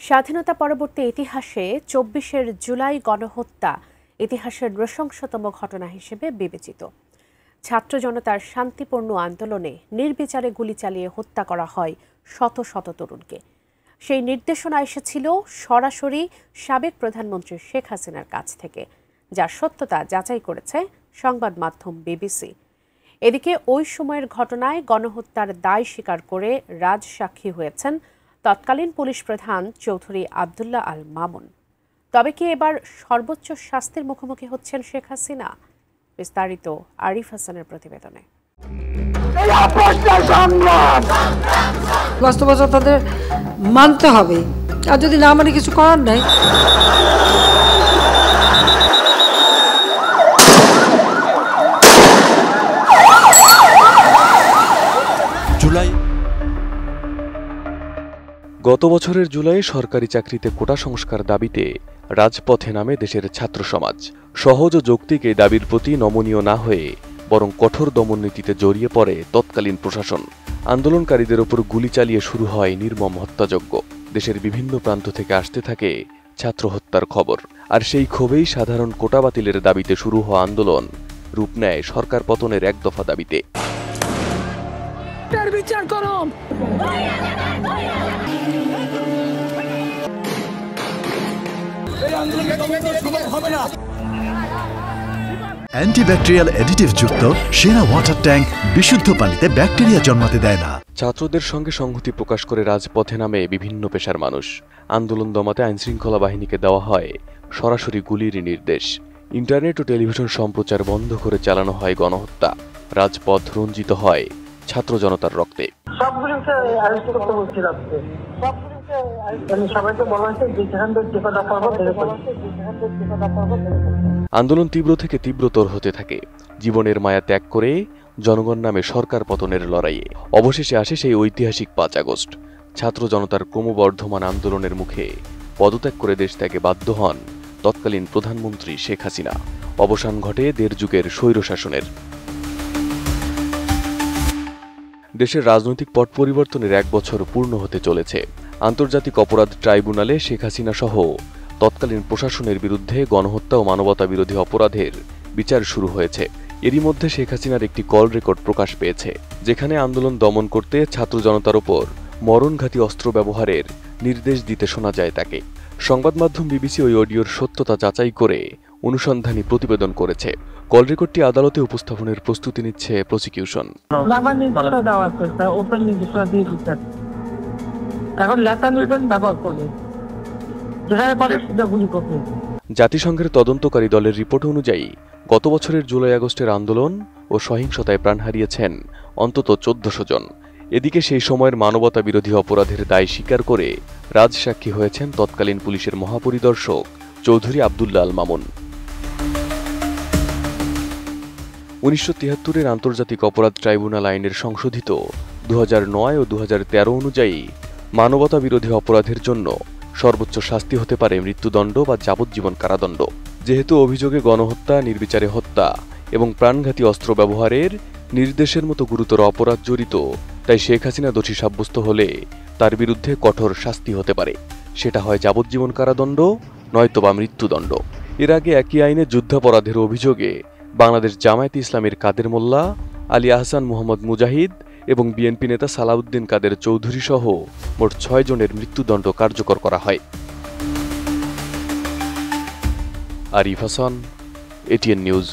স্বাধীনতা পরবর্তী ইতিহাসে ২৪ জুলাই গণহত্যা ইতিহাসের নৃশংসতম ঘটনা হিসেবে বিবেচিত। ছাত্র জনতার শান্তিপূর্ণ আন্দোলনে নির্বিচারে গুলি চালিয়ে হত্যা করা হয় শত শত তরুণকে। সেই নির্দেশনা এসেছিল সরাসরি সাবেক প্রধানমন্ত্রী শেখ হাসিনার কাছ থেকে, যার সত্যতা যাচাই করেছে সংবাদ মাধ্যম বিবিসি। এদিকে ওই সময়ের ঘটনায় গণহত্যার দায় স্বীকার করে রাজসাক্ষী হয়েছেন তৎকালীন পুলিশ প্রধান চৌধুরী আব্দুল্লাহ আল মামুন। তবে কি এবার সর্বোচ্চ শাস্তির মুখোমুখি হচ্ছেন শেখ হাসিনা? বিস্তারিত আরিফ হাসানের প্রতিবেদনে। বাস্তবতা তাদের মানতে হবে, আর যদি না মানে কিছু করার নাই। জুলাই গত বছরের জুলাই সরকারি চাকরিতে কোটা সংস্কার দাবিতে রাজপথে নামে দেশের ছাত্র সমাজ। সহজ ও যৌক্তিক এই দাবির প্রতি নমনীয় না হয়ে বরং কঠোর দমননীতিতে জড়িয়ে পড়ে তৎকালীন প্রশাসন। আন্দোলনকারীদের ওপর গুলি চালিয়ে শুরু হয় নির্মম হত্যাযজ্ঞ। দেশের বিভিন্ন প্রান্ত থেকে আসতে থাকে ছাত্র হত্যার খবর, আর সেই ক্ষোভেই সাধারণ কোটা বাতিলের দাবিতে শুরু হওয়া আন্দোলন রূপ নেয় সরকার পতনের এক দফা দাবিতে। বিচার করুন। অ্যান্টিব্যাকটেরিয়াল অ্যাডিটিভ যুক্ত সেরা ওয়াটার ট্যাঙ্ক বিশুদ্ধ পানিতে ব্যাকটেরিয়া জন্মাতে দেয় না। ছাত্রদের সঙ্গে সংহতি প্রকাশ করে রাজপথে নামে বিভিন্ন পেশার মানুষ। আন্দোলন দমাতে আইনশৃঙ্খলা বাহিনীকে দেওয়া হয় সরাসরি গুলির নির্দেশ। ইন্টারনেট ও টেলিভিশন সম্প্রচার বন্ধ করে চালানো হয় গণহত্যা। রাজপথ রঞ্জিত হয় ছাত্র জনতার রক্তে। আন্দোলন তীব্র থেকে তীব্রতর হতে থাকে। জীবনের মায়া ত্যাগ করে জনগণ নামে সরকার পতনের লড়াইয়ে অবশেষে আসে সেই ঐতিহাসিক ৫ আগস্ট। ছাত্র জনতার ক্রমবর্ধমান আন্দোলনের মুখে পদত্যাগ করে দেশ ত্যাগে বাধ্য হন তৎকালীন প্রধানমন্ত্রী শেখ হাসিনা। অবসান ঘটে দেড় যুগের স্বৈরশাসনের। দেশের রাজনৈতিক পট পরিবর্তনের ১ বছর পূর্ণ হতে চলেছে। আন্তর্জাতিক অপরাধ ট্রাইব্যুনালে শেখ হাসিনা সহ তৎকালীন প্রশাসনের বিরুদ্ধে গণহত্যা ও মানবতা বিরোধী অপরাধের বিচার শুরু হয়েছে। এরই মধ্যে শেখ হাসিনার একটি কল রেকর্ড প্রকাশ পেয়েছে, যেখানে আন্দোলন দমন করতে ছাত্র জনতার ওপর মরণঘাতী অস্ত্র ব্যবহারের নির্দেশ দিতে শোনা যায় তাকে। সংবাদ মাধ্যম বিবিসি ওই অডিওর সত্যতা যাচাই করে অনুসন্ধানী প্রতিবেদন করেছে। কল রেকর্ডটি আদালতে উপস্থাপনের প্রস্তুতি নিচ্ছে প্রসিকিউশন। জাতিসংঘের তদন্তকারী দলের রিপোর্ট অনুযায়ী গত বছরের জুলাই আগস্টের আন্দোলন ও সহিংসতায় প্রাণ হারিয়েছেন অন্তত ১৪০০ জন। এদিকে সেই সময়ের মানবতা বিরোধী অপরাধের দায় স্বীকার করে রাজসাক্ষী হয়েছেন তৎকালীন পুলিশের মহাপরিদর্শক চৌধুরী আব্দুল্লাহ আল মামুন। ১৯৭৩-এর আন্তর্জাতিক অপরাধ ট্রাইব্যুনাল আইনের সংশোধিত ২০০৯ ও ২০১৩ অনুযায়ী মানবতা বিরোধী অপরাধের জন্য সর্বোচ্চ শাস্তি হতে পারে মৃত্যুদণ্ড বা যাবজ্জীবন কারাদণ্ড। যেহেতু অভিযোগে গণহত্যা, নির্বিচারে হত্যা এবং প্রাণঘাতী অস্ত্র ব্যবহারের নির্দেশের মতো গুরুতর অপরাধ জড়িত, তাই শেখ হাসিনা দোষী সাব্যস্ত হলে তার বিরুদ্ধে কঠোর শাস্তি হতে পারে। সেটা হয় যাবজ্জীবন কারাদণ্ড, নয়তোবা মৃত্যুদণ্ড। এর আগে একই আইনে যুদ্ধাপরাধের অভিযোগে বাংলাদেশ জামায়াতে ইসলামীর কাদের মোল্লা, আলী আহসান মোহাম্মদ মুজাহিদ এবং বিএনপি নেতা সালাউদ্দিন কাদের চৌধুরী সহ মোট ৬ জনের মৃত্যুদণ্ড কার্যকর করা হয়। Arif Hasan, ATN news.